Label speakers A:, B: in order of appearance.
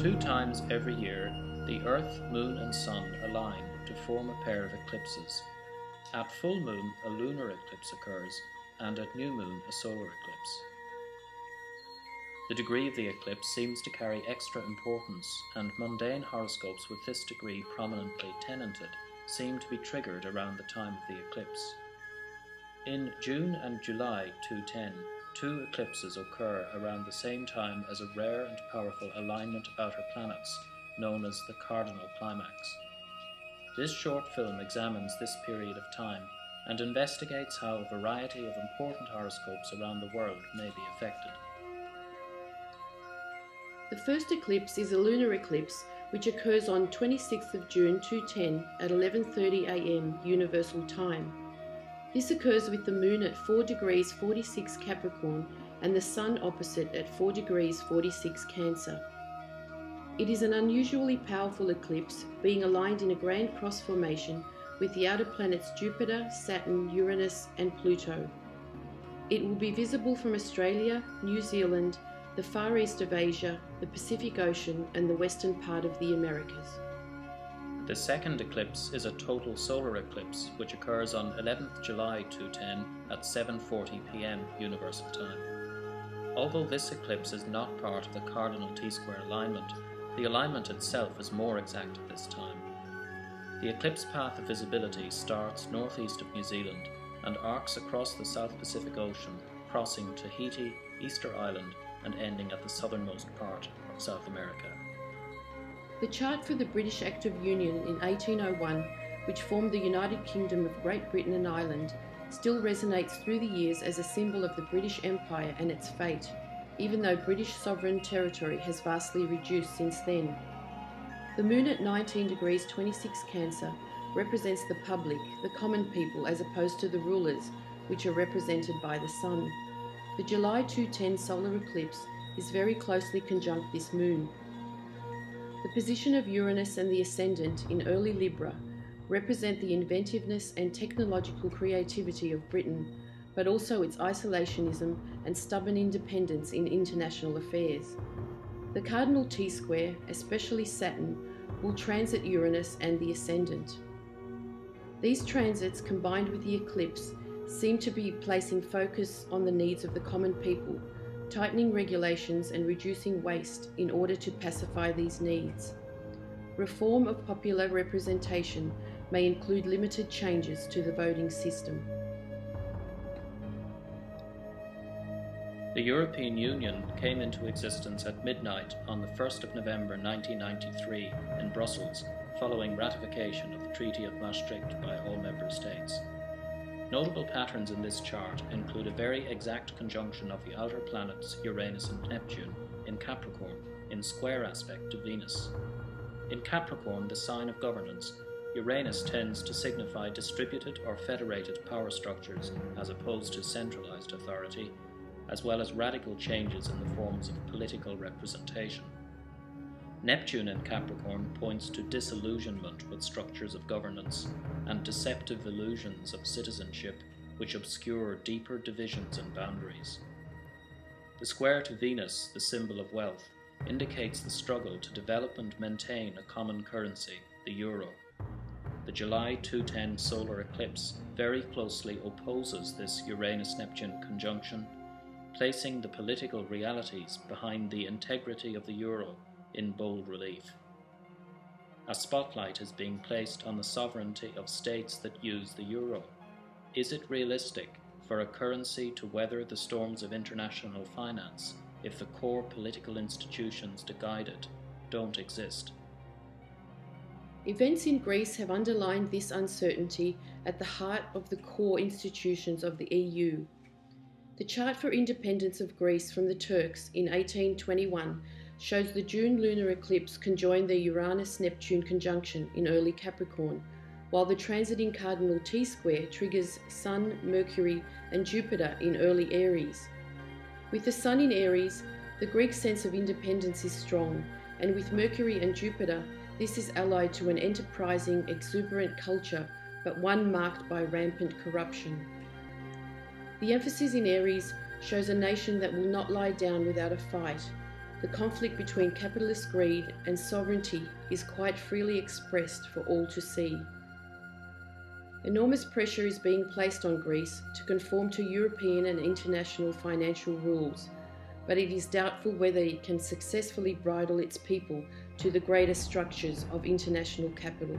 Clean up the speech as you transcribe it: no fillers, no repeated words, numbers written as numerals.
A: 2 times every year, the Earth, Moon and Sun align to form a pair of eclipses. At full moon, a lunar eclipse occurs, and at new moon, a solar eclipse. The degree of the eclipse seems to carry extra importance, and mundane horoscopes with this degree prominently tenanted seem to be triggered around the time of the eclipse. In June and July 2010, 2 eclipses occur around the same time as a rare and powerful alignment of outer planets, known as the cardinal climax. This short film examines this period of time and investigates how a variety of important horoscopes around the world may be affected.
B: The first eclipse is a lunar eclipse which occurs on 26th of June 2010 at 11:30 am Universal Time. This occurs with the Moon at 4 degrees 46 Capricorn and the Sun opposite at 4 degrees 46 Cancer. It is an unusually powerful eclipse, being aligned in a grand cross formation with the outer planets Jupiter, Saturn, Uranus and Pluto. It will be visible from Australia, New Zealand, the far east of Asia, the Pacific Ocean and the western part of the Americas.
A: The second eclipse is a total solar eclipse, which occurs on 11th July 2010 at 7:40 p.m. Universal Time. Although this eclipse is not part of the cardinal T-square alignment, the alignment itself is more exact at this time. The eclipse path of visibility starts northeast of New Zealand and arcs across the South Pacific Ocean, crossing Tahiti, Easter Island and ending at the southernmost part of South America.
B: The chart for the British Act of Union in 1801, which formed the United Kingdom of Great Britain and Ireland, still resonates through the years as a symbol of the British Empire and its fate, even though British sovereign territory has vastly reduced since then. The Moon at 19 degrees 26 Cancer represents the public, the common people, as opposed to the rulers, which are represented by the Sun. The July 2010 solar eclipse is very closely conjunct this moon. The position of Uranus and the ascendant in early Libra represent the inventiveness and technological creativity of Britain, but also its isolationism and stubborn independence in international affairs. The cardinal T-square, especially Saturn, will transit Uranus and the ascendant. These transits, combined with the eclipse, seem to be placing focus on the needs of the common people, tightening regulations and reducing waste in order to pacify these needs. Reform of popular representation may include limited changes to the voting system.
A: The European Union came into existence at midnight on the 1st of November 1993 in Brussels, following ratification of the Treaty of Maastricht by all member states. Notable patterns in this chart include a very exact conjunction of the outer planets Uranus and Neptune in Capricorn in square aspect to Venus. In Capricorn, the sign of governance, Uranus tends to signify distributed or federated power structures as opposed to centralized authority, as well as radical changes in the forms of political representation. Neptune in Capricorn points to disillusionment with structures of governance and deceptive illusions of citizenship which obscure deeper divisions and boundaries. The square to Venus, the symbol of wealth, indicates the struggle to develop and maintain a common currency, the euro. The July 2010 solar eclipse very closely opposes this Uranus-Neptune conjunction, placing the political realities behind the integrity of the euro in bold relief. A spotlight is being placed on the sovereignty of states that use the euro. Is it realistic for a currency to weather the storms of international finance if the core political institutions to guide it don't exist?
B: Events in Greece have underlined this uncertainty at the heart of the core institutions of the EU. The chart for independence of Greece from the Turks in 1821 shows the June lunar eclipse conjoined the Uranus-Neptune conjunction in early Capricorn, while the transiting cardinal T-square triggers Sun, Mercury and Jupiter in early Aries. With the Sun in Aries, the Greek sense of independence is strong, and with Mercury and Jupiter, this is allied to an enterprising, exuberant culture, but one marked by rampant corruption. The emphasis in Aries shows a nation that will not lie down without a fight, the conflict between capitalist greed and sovereignty is quite freely expressed for all to see. Enormous pressure is being placed on Greece to conform to European and international financial rules, but it is doubtful whether it can successfully bridle its people to the greater structures of international capital.